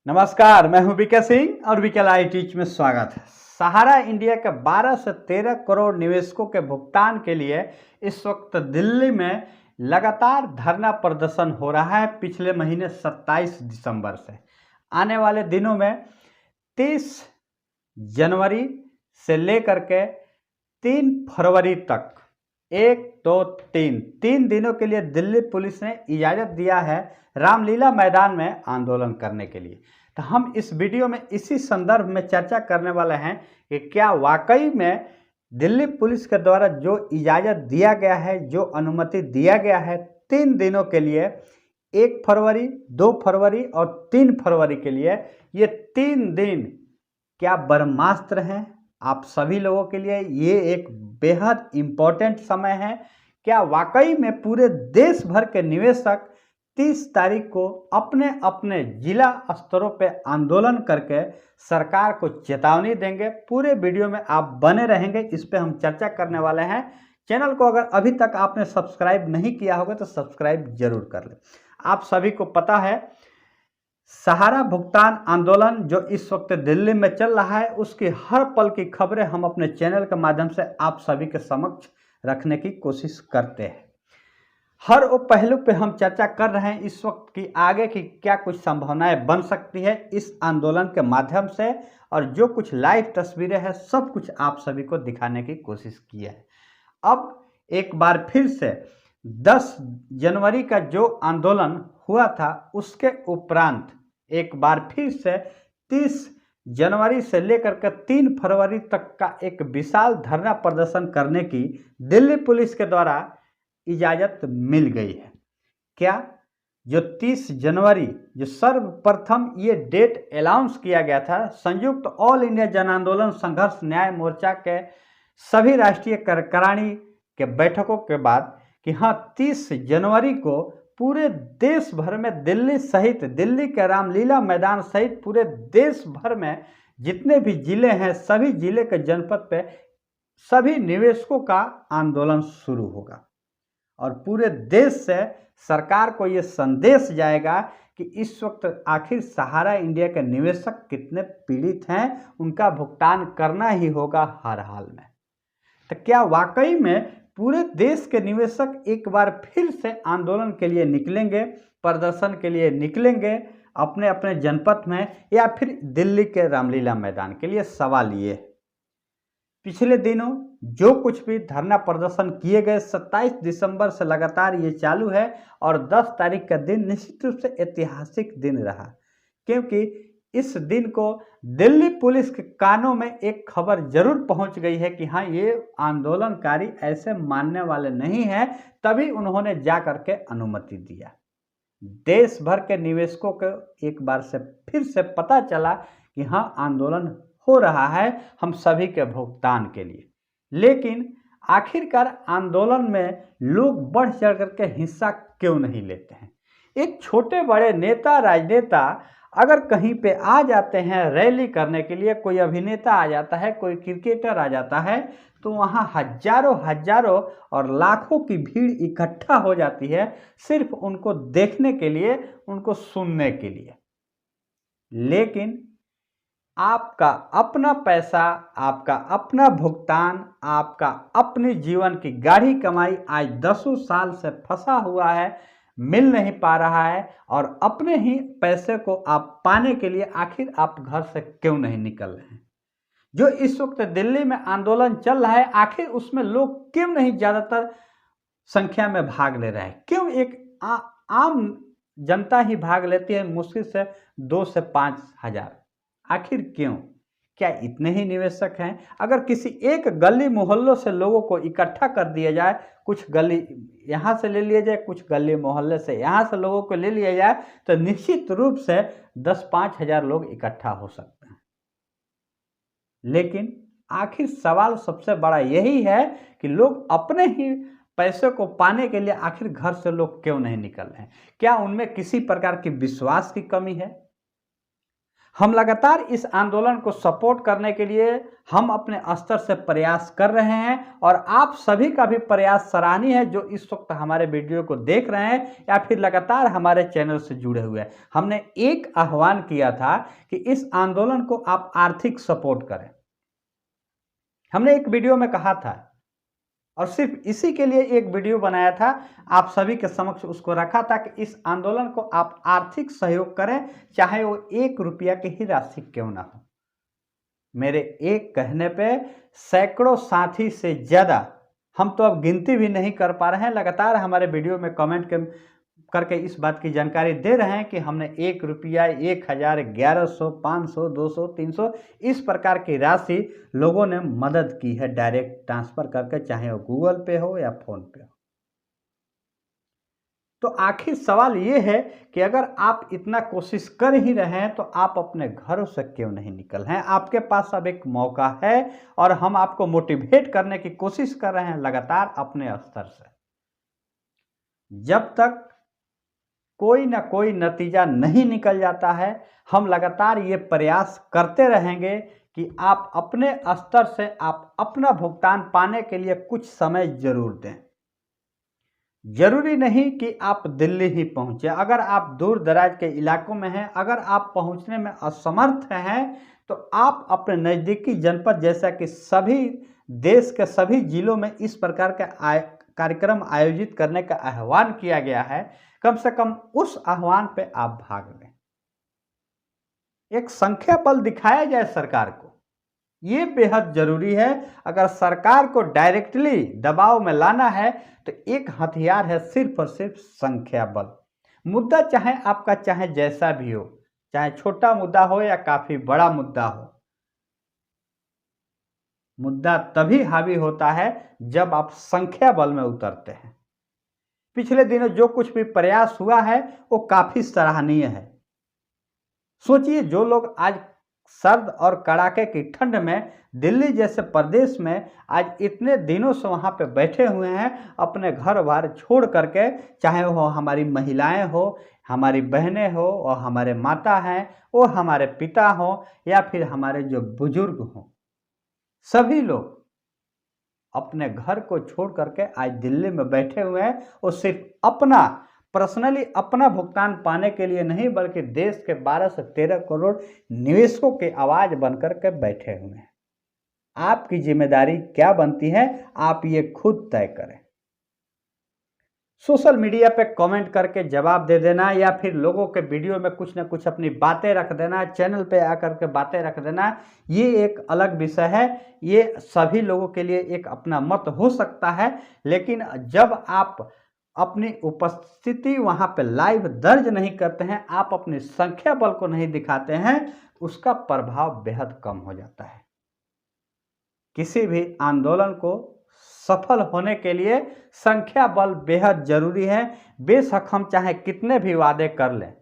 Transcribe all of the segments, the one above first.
नमस्कार, मैं हूं बीके सिंह और बीके लाइव टीच में स्वागत है। सहारा इंडिया के 12 से 13 करोड़ निवेशकों के भुगतान के लिए इस वक्त दिल्ली में लगातार धरना प्रदर्शन हो रहा है। पिछले महीने 27 दिसंबर से आने वाले दिनों में 30 जनवरी से लेकर के 3 फरवरी तक 1, 2, 3 दिनों के लिए दिल्ली पुलिस ने इजाज़त दिया है रामलीला मैदान में आंदोलन करने के लिए। तो हम इस वीडियो में इसी संदर्भ में चर्चा करने वाले हैं कि क्या वाकई में दिल्ली पुलिस के द्वारा जो इजाज़त दिया गया है, जो अनुमति दिया गया है 3 दिनों के लिए, 1 फरवरी, 2 फरवरी और 3 फरवरी के लिए, ये 3 दिन क्या ब्रह्मास्त्र हैं आप सभी लोगों के लिए? ये एक बेहद इम्पोर्टेंट समय है। क्या वाकई में पूरे देश भर के निवेशक 30 तारीख को अपने अपने जिला स्तरों पे आंदोलन करके सरकार को चेतावनी देंगे? पूरे वीडियो में आप बने रहेंगे, इस पे हम चर्चा करने वाले हैं। चैनल को अगर अभी तक आपने सब्सक्राइब नहीं किया होगा तो सब्सक्राइब जरूर कर लें। आप सभी को पता है सहारा भुगतान आंदोलन जो इस वक्त दिल्ली में चल रहा है, उसकी हर पल की खबरें हम अपने चैनल के माध्यम से आप सभी के समक्ष रखने की कोशिश करते हैं। हर वो पहलू पे हम चर्चा कर रहे हैं इस वक्त की आगे की क्या कुछ संभावनाएं बन सकती है इस आंदोलन के माध्यम से, और जो कुछ लाइव तस्वीरें हैं सब कुछ आप सभी को दिखाने की कोशिश की है। अब एक बार फिर से 10 जनवरी का जो आंदोलन हुआ था उसके उपरांत एक बार फिर से 30 जनवरी से लेकर के 3 फरवरी तक का एक विशाल धरना प्रदर्शन करने की दिल्ली पुलिस के द्वारा इजाज़त मिल गई है। क्या जो 30 जनवरी जो सर्वप्रथम ये डेट अनाउंस किया गया था संयुक्त ऑल इंडिया जन आंदोलन संघर्ष न्याय मोर्चा के सभी राष्ट्रीय कार्यकारिणी के बैठकों के बाद कि हाँ 30 जनवरी को पूरे देश भर में दिल्ली सहित दिल्ली के रामलीला मैदान सहित पूरे देश भर में जितने भी जिले हैं सभी जिले के जनपद पे सभी निवेशकों का आंदोलन शुरू होगा और पूरे देश से सरकार को ये संदेश जाएगा कि इस वक्त आखिर सहारा इंडिया के निवेशक कितने पीड़ित हैं, उनका भुगतान करना ही होगा हर हाल में। तो क्या वाकई में पूरे देश के निवेशक एक बार फिर से आंदोलन के लिए निकलेंगे, प्रदर्शन के लिए निकलेंगे अपने अपने जनपद में, या फिर दिल्ली के रामलीला मैदान के लिए? सवाल ये है। पिछले दिनों जो कुछ भी धरना प्रदर्शन किए गए 27 दिसंबर से लगातार ये चालू है और 10 तारीख का दिन निश्चित रूप से ऐतिहासिक दिन रहा, क्योंकि इस दिन को दिल्ली पुलिस के कानों में एक खबर जरूर पहुंच गई है कि हाँ ये आंदोलनकारी ऐसे मानने वाले नहीं हैं, तभी उन्होंने जा करके अनुमति दिया। देश भर के निवेशकों को एक बार से फिर से पता चला कि हाँ आंदोलन हो रहा है हम सभी के भुगतान के लिए। लेकिन आखिरकार आंदोलन में लोग बढ़ चढ़ करके हिस्सा क्यों नहीं लेते हैं? एक छोटे बड़े नेता राजनेता अगर कहीं पे आ जाते हैं रैली करने के लिए, कोई अभिनेता आ जाता है, कोई क्रिकेटर आ जाता है, तो वहाँ हजारों और लाखों की भीड़ इकट्ठा हो जाती है सिर्फ उनको देखने के लिए, उनको सुनने के लिए। लेकिन आपका अपना पैसा, आपका अपना भुगतान, आपका अपने जीवन की गाढ़ी कमाई आज 10 साल से फंसा हुआ है, मिल नहीं पा रहा है, और अपने ही पैसे को आप पाने के लिए आखिर आप घर से क्यों नहीं निकल रहे हैं? जो इस वक्त दिल्ली में आंदोलन चल रहा है आखिर उसमें लोग क्यों नहीं ज़्यादातर संख्या में भाग ले रहे हैं? क्यों एक आम जनता ही भाग लेती है, मुश्किल से 2 से 5 हजार? आखिर क्यों? क्या इतने ही निवेशक हैं? अगर किसी एक गली मोहल्लों से लोगों को इकट्ठा कर दिया जाए, कुछ गली यहाँ से ले लिया जाए, कुछ गली मोहल्ले से यहाँ से लोगों को ले लिया जाए, तो निश्चित रूप से 10-5 हजार लोग इकट्ठा हो सकते हैं। लेकिन आखिर सवाल सबसे बड़ा यही है कि लोग अपने ही पैसे को पाने के लिए आखिर घर से लोग क्यों नहीं निकल रहे हैं? क्या उनमें किसी प्रकार की विश्वास की कमी है? हम लगातार इस आंदोलन को सपोर्ट करने के लिए हम अपने स्तर से प्रयास कर रहे हैं और आप सभी का भी प्रयास सराहनीय है जो इस वक्त हमारे वीडियो को देख रहे हैं या फिर लगातार हमारे चैनल से जुड़े हुए हैं। हमने एक आह्वान किया था कि इस आंदोलन को आप आर्थिक सपोर्ट करें। हमने एक वीडियो में कहा था और सिर्फ इसी के लिए एक वीडियो बनाया था, आप सभी के समक्ष उसको रखा था कि इस आंदोलन को आप आर्थिक सहयोग करें, चाहे वो 1 रुपया की ही राशि क्यों ना हो। मेरे एक कहने पे सैकड़ों साथी से ज़्यादा, हम तो अब गिनती भी नहीं कर पा रहे हैं, लगातार हमारे वीडियो में कमेंट करके इस बात की जानकारी दे रहे हैं कि हमने 1 रुपया, 1000, 1100, 500, 200, 300 इस प्रकार की राशि लोगों ने मदद की है डायरेक्ट ट्रांसफर करके, चाहे वो गूगल पे हो या फोन पे हो। तो आखिर सवाल ये है कि अगर आप इतना कोशिश कर ही रहे हैं तो आप अपने घरों से क्यों नहीं निकल हैं। आपके पास अब एक मौका है और हम आपको मोटिवेट करने की कोशिश कर रहे हैं लगातार अपने स्तर से। जब तक कोई ना कोई नतीजा नहीं निकल जाता है, हम लगातार ये प्रयास करते रहेंगे कि आप अपने स्तर से आप अपना भुगतान पाने के लिए कुछ समय जरूर दें। जरूरी नहीं कि आप दिल्ली ही पहुंचे। अगर आप दूर दराज के इलाकों में हैं, अगर आप पहुंचने में असमर्थ हैं, तो आप अपने नज़दीकी जनपद, जैसा कि सभी देश के सभी जिलों में इस प्रकार का कार्यक्रम आयोजित करने का आह्वान किया गया है, कम से कम उस आह्वान पे आप भाग लें। एक संख्या बल दिखाया जाए सरकार को, ये बेहद जरूरी है। अगर सरकार को डायरेक्टली दबाव में लाना है तो एक हथियार है सिर्फ और सिर्फ संख्या बल। मुद्दा चाहे आपका चाहे जैसा भी हो, चाहे छोटा मुद्दा हो या काफी बड़ा मुद्दा हो, मुद्दा तभी हावी होता है जब आप संख्या बल में उतरते हैं। पिछले दिनों जो कुछ भी प्रयास हुआ है वो काफी सराहनीय है। सोचिए, जो लोग आज सर्द और कड़ाके की ठंड में दिल्ली जैसे प्रदेश में आज इतने दिनों से वहाँ पे बैठे हुए हैं, अपने घर बार छोड़ करके, चाहे वो हमारी महिलाएं हो, हमारी बहनें हो और हमारे माता हैं, वो हमारे पिता हो या फिर हमारे जो बुजुर्ग हों, सभी लोग अपने घर को छोड़ करके आज दिल्ली में बैठे हुए हैं। वो सिर्फ अपना पर्सनली अपना भुगतान पाने के लिए नहीं, बल्कि देश के 12 से 13 करोड़ निवेशकों की आवाज बनकर के बैठे हुए हैं। आपकी जिम्मेदारी क्या बनती है, आप ये खुद तय करें। सोशल मीडिया पे कमेंट करके जवाब दे देना या फिर लोगों के वीडियो में कुछ ना कुछ अपनी बातें रख देना, चैनल पे आकर के बातें रख देना, ये एक अलग विषय है। ये सभी लोगों के लिए एक अपना मत हो सकता है, लेकिन जब आप अपनी उपस्थिति वहां पे लाइव दर्ज नहीं करते हैं, आप अपनी संख्या बल को नहीं दिखाते हैं, उसका प्रभाव बेहद कम हो जाता है। किसी भी आंदोलन को सफल होने के लिए संख्या बल बेहद जरूरी है। बेशक हम चाहे कितने भी वादे कर लें,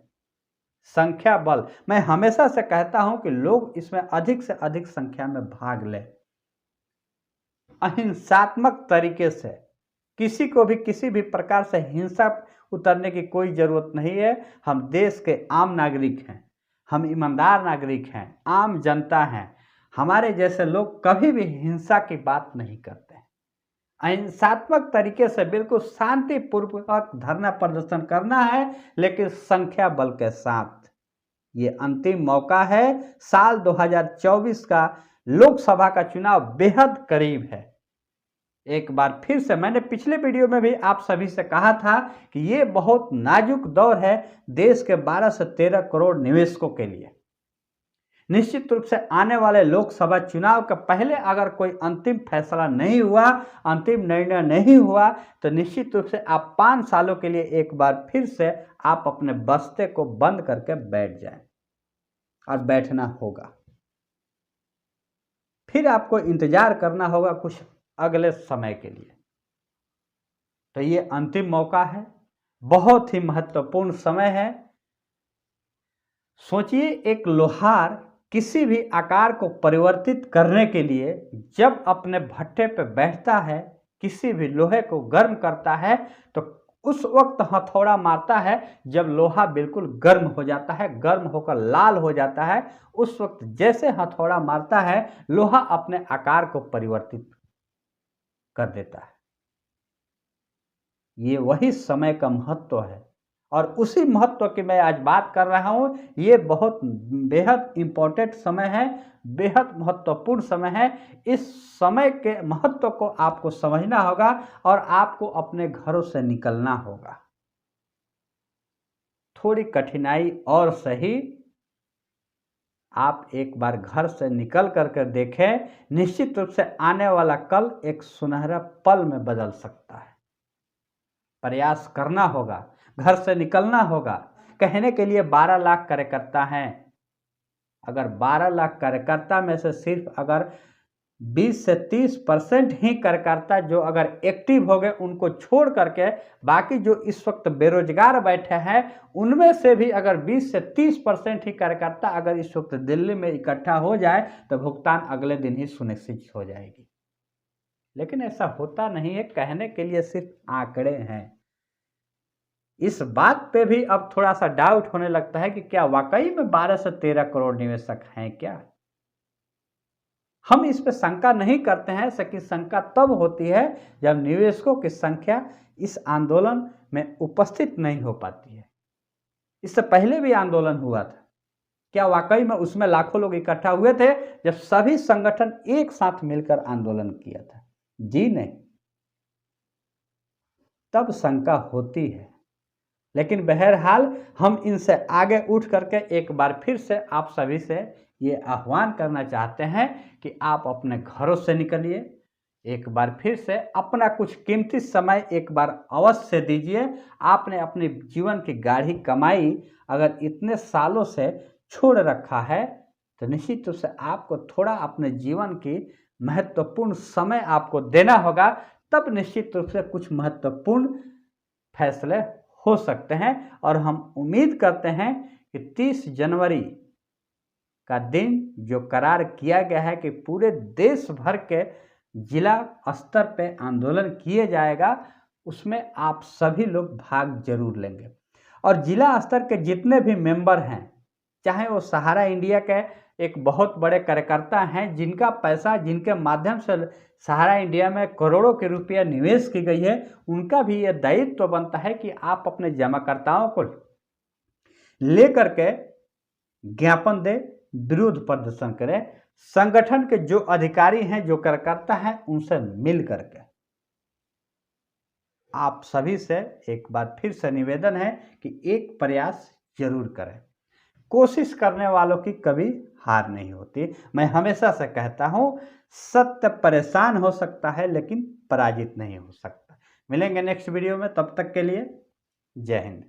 संख्या बल, मैं हमेशा से कहता हूं कि लोग इसमें अधिक से अधिक संख्या में भाग लें। अहिंसात्मक तरीके से किसी को भी किसी भी प्रकार से हिंसा उतरने की कोई जरूरत नहीं है। हम देश के आम नागरिक हैं, हम ईमानदार नागरिक हैं, आम जनता हैं। हमारे जैसे लोग कभी भी हिंसा की बात नहीं करते। अहिंसात्मक तरीके से बिल्कुल शांतिपूर्वक धरना प्रदर्शन करना है, लेकिन संख्या बल के साथ। ये अंतिम मौका है। साल 2024 का लोकसभा का चुनाव बेहद करीब है। एक बार फिर से मैंने पिछले वीडियो में भी आप सभी से कहा था कि ये बहुत नाजुक दौर है देश के 12 से 13 करोड़ निवेशकों के लिए। निश्चित रूप से आने वाले लोकसभा चुनाव के पहले अगर कोई अंतिम फैसला नहीं हुआ, अंतिम निर्णय नहीं हुआ, तो निश्चित रूप से आप 5 सालों के लिए एक बार फिर से आप अपने बस्ते को बंद करके बैठ जाएं, और बैठना होगा। फिर आपको इंतजार करना होगा कुछ अगले समय के लिए। तो ये अंतिम मौका है, बहुत ही महत्वपूर्ण समय है। सोचिए, एक लोहार किसी भी आकार को परिवर्तित करने के लिए जब अपने भट्ठे पर बैठता है, किसी भी लोहे को गर्म करता है, तो उस वक्त हथौड़ा मारता है जब लोहा बिल्कुल गर्म हो जाता है, गर्म होकर लाल हो जाता है। उस वक्त जैसे हथौड़ा मारता है, लोहा अपने आकार को परिवर्तित कर देता है। ये वही समय का महत्व है और उसी महत्व की मैं आज बात कर रहा हूँ। ये बहुत बेहद इम्पोर्टेंट समय है, बेहद महत्वपूर्ण समय है। इस समय के महत्व को आपको समझना होगा और आपको अपने घरों से निकलना होगा। थोड़ी कठिनाई और सही, आप एक बार घर से निकल करके देखें, निश्चित रूप से आने वाला कल एक सुनहरा पल में बदल सकता है। प्रयास करना होगा, घर से निकलना होगा। कहने के लिए 12 लाख कार्यकर्ता हैं, अगर 12 लाख कार्यकर्ता में से सिर्फ अगर 20 से 30% ही कार्यकर्ता जो अगर एक्टिव हो गए, उनको छोड़ करके बाकी जो इस वक्त बेरोजगार बैठे हैं, उनमें से भी अगर 20 से 30% ही कार्यकर्ता अगर इस वक्त दिल्ली में इकट्ठा हो जाए तो भुगतान अगले दिन ही सुनिश्चित हो जाएगी। लेकिन ऐसा होता नहीं है, कहने के लिए सिर्फ आंकड़े हैं। इस बात पे भी अब थोड़ा सा डाउट होने लगता है कि क्या वाकई में 12 से 13 करोड़ निवेशक हैं क्या? हम इस पे शंका नहीं करते हैं, सकी शंका तब होती है जब निवेशकों की संख्या इस आंदोलन में उपस्थित नहीं हो पाती है। इससे पहले भी आंदोलन हुआ था, क्या वाकई में उसमें लाखों लोग इकट्ठा हुए थे जब सभी संगठन एक साथ मिलकर आंदोलन किया था? जी नहीं, तब शंका होती है। लेकिन बहरहाल हम इनसे आगे उठ करके एक बार फिर से आप सभी से ये आह्वान करना चाहते हैं कि आप अपने घरों से निकलिए, एक बार फिर से अपना कुछ कीमती समय एक बार अवश्य दीजिए। आपने अपने जीवन की गाढ़ी कमाई अगर इतने सालों से छोड़ रखा है तो निश्चित रूप से आपको थोड़ा अपने जीवन की महत्वपूर्ण समय आपको देना होगा, तब निश्चित रूप से कुछ महत्वपूर्ण फैसले हो सकते हैं। और हम उम्मीद करते हैं कि 30 जनवरी का दिन जो करार किया गया है कि पूरे देश भर के जिला स्तर पे आंदोलन किए जाएगा, उसमें आप सभी लोग भाग जरूर लेंगे। और जिला स्तर के जितने भी मेंबर हैं, चाहे वो सहारा इंडिया के एक बहुत बड़े कार्यकर्ता हैं जिनका पैसा, जिनके माध्यम से सहारा इंडिया में करोड़ों के रुपया निवेश की गई है, उनका भी यह दायित्व बनता है कि आप अपने जमाकर्ताओं को लेकर के ज्ञापन दें, विरोध प्रदर्शन करें। संगठन के जो अधिकारी हैं, जो कार्यकर्ता हैं, उनसे मिल करके आप सभी से एक बार फिर से निवेदन है कि एक प्रयास जरूर करें। कोशिश करने वालों की कभी हार नहीं होती। मैं हमेशा से कहता हूं, सत्य परेशान हो सकता है लेकिन पराजित नहीं हो सकता। मिलेंगे नेक्स्ट वीडियो में, तब तक के लिए जय हिंद।